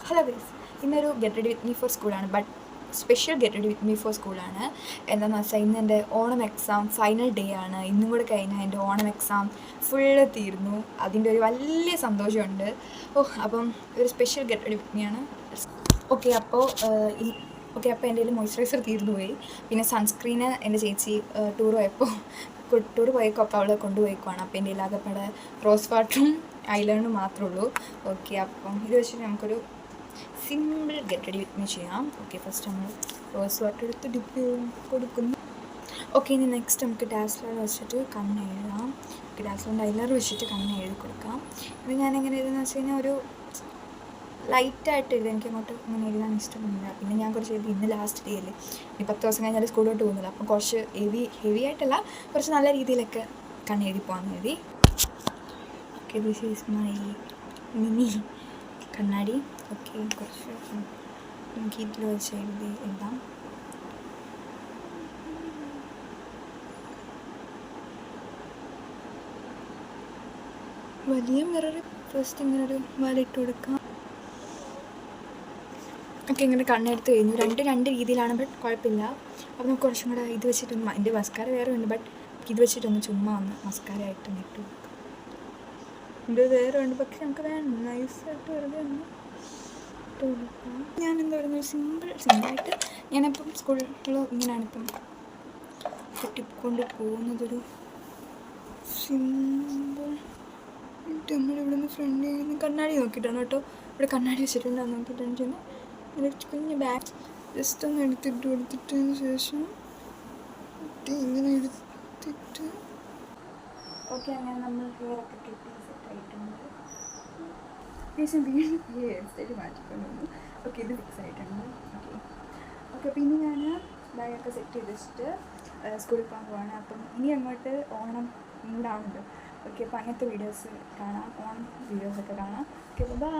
Hello guys, ഇന്നൊരു get ready with me for സ്കൂളാണ്. But special get ready with me for സ്കൂളാണ്. എന്താണെന്ന് വെച്ചാൽ ഇന്ന് എൻ്റെ ഓണം എക്സാം ഫൈനൽ ഡേ ആണ്. ഇന്നും കൂടെ കഴിഞ്ഞാൽ എൻ്റെ ഓണം എക്സാം ഫുള്ള് തീർന്നു. അതിൻ്റെ ഒരു വലിയ സന്തോഷമുണ്ട്. അപ്പം ഒരു special get ready with me ആണ്. ഓക്കെ അപ്പോൾ എൻ്റെ കയ്യിൽ മോയ്സ്ചറൈസർ തീർന്നു പോയി. പിന്നെ സൺസ്ക്രീന് എൻ്റെ ചേച്ചി ടൂർ പോയപ്പോൾ അപ്പോൾ അവൾ കൊണ്ടുപോയിക്കുവാണ്. അപ്പോൾ എൻ്റെ ആകെപ്പാടെ റോസ് വാട്ടറും ഐലൈനറും മാത്രമേ ഉള്ളൂ. ഓക്കെ, അപ്പം ഇത് വെച്ചിട്ട് നമുക്കൊരു simple get ready with me ചെയ്യാം. ഓക്കെ, ഫസ്റ്റ് നമ്മൾ റോസ് വാട്ടർ എടുത്ത് ഡിപ്പ് കൊടുക്കുന്നു. ഓക്കെ, ഇനി നെക്സ്റ്റ് നമുക്ക് ഡാസ്ലർ വെച്ചിട്ട് കണ്ണ് എഴുതാം. ഡാസ്ലറിൻ്റെ ഐലൈനർ വെച്ചിട്ട് കണ്ണ് എഴുതി കൊടുക്കാം. ഇത് ഞാനെങ്ങനെ എഴുതുന്നത് വെച്ച് കഴിഞ്ഞാൽ ഒരു ലൈറ്റായിട്ട് എഴുതാം. എനിക്ക് അങ്ങോട്ട് ഇങ്ങനെ എഴുതാൻ ഇഷ്ടമൊന്നുമില്ല. പിന്നെ ഞാൻ കുറച്ച് എഴുതി, ഇന്ന് ലാസ്റ്റ് ഡേ അല്ലേ, ഇനി 10 ദിവസം കഴിഞ്ഞാൽ സ്കൂളിലോട്ട് പോകുന്നില്ല. അപ്പം കുറച്ച് ഹെവി ആയിട്ടല്ല, കുറച്ച് നല്ല രീതിയിലൊക്കെ കണ്ണ് എഴുതി പോകാമെന്ന് എഴുതി. Okay, this is my mini കണ്ണാടി. ഓക്കെ, കുറച്ച് എനിക്ക് ഇതിൽ വെച്ച് എഴുതാം. വലിയ മിറർ ഫസ്റ്റ് ഇങ്ങനൊരു വലയിട്ട് കൊടുക്കാം. ഓക്കെ, ഇങ്ങനെ കണ്ണെടുത്ത് കഴിഞ്ഞു. രണ്ട് രീതിയിലാണ്, ബട്ട് കുഴപ്പമില്ല. അപ്പോൾ നമുക്ക് കുറച്ചും കൂടെ ഇത് വെച്ചിട്ടൊന്ന്, എൻ്റെ മസ്കാര വേറെ ഉണ്ട്, ബട്ട് ഇത് വെച്ചിട്ടൊന്ന് ചുമ്മാ ഒന്ന് മസ്കാര ആയിട്ട് ഇട്ടു. ഇത് വേറെ ഉണ്ട്, പക്ഷെ നമുക്ക് വേണം നൈസായിട്ട് വെറുതെ ഒന്ന് ഇട്ട് കൊടുക്കാം. ഞാൻ എന്താ പറയുന്നത്, സിമ്പിളായിട്ട് ഞാനിപ്പം സ്കൂളിൽ ഇങ്ങനെയാണ് ഇപ്പം കെട്ടിക്കൊണ്ട് പോകുന്നതൊരു സിമ്പിൾ. നമ്മളിവിടെ നിന്ന് ഫ്രണ്ട് ചെയ്യുന്ന കണ്ണാടി നോക്കിയിട്ടാണ് കേട്ടോ. ഇവിടെ കണ്ണാടി വെച്ചിട്ടുണ്ടോ നോക്കിയിട്ടാണ് ചെയ്യുന്നത്. ഇങ്ങനെ കുഞ്ഞ് ബാഗ് ജസ്റ്റ് ഒന്ന് എടുത്തിട്ട് കൊടുത്തിട്ടതിന് ശേഷം ഇങ്ങനെ എടുത്തിട്ട് ഓക്കെ, അങ്ങനെ നമ്മൾ ഹെയറൊക്കെ കെട്ടി സെറ്റായിട്ടുണ്ട്. ശേഷം വീണ്ടും ഹെയർ സ്റ്റൈൽ മാറ്റിക്കൊണ്ട് വന്നു. ഓക്കെ, ഇത് ഫിക്സ് ആയിട്ടുണ്ട്. ഓക്കെ, പിന്നെ ഞാൻ ബാഗൊക്കെ സെറ്റ് ചെയ്ത് വെച്ചിട്ട് സ്കൂളിൽ പോകാൻ പോവാണ്. അപ്പം ഇനി അങ്ങോട്ട് ഓണം മൂടാവുന്നുണ്ട്. ഓക്കെ, അപ്പോൾ അങ്ങനത്തെ വീഡിയോസ് കാണാം, ഓണം വീഡിയോസൊക്കെ കാണാം. Okay, by.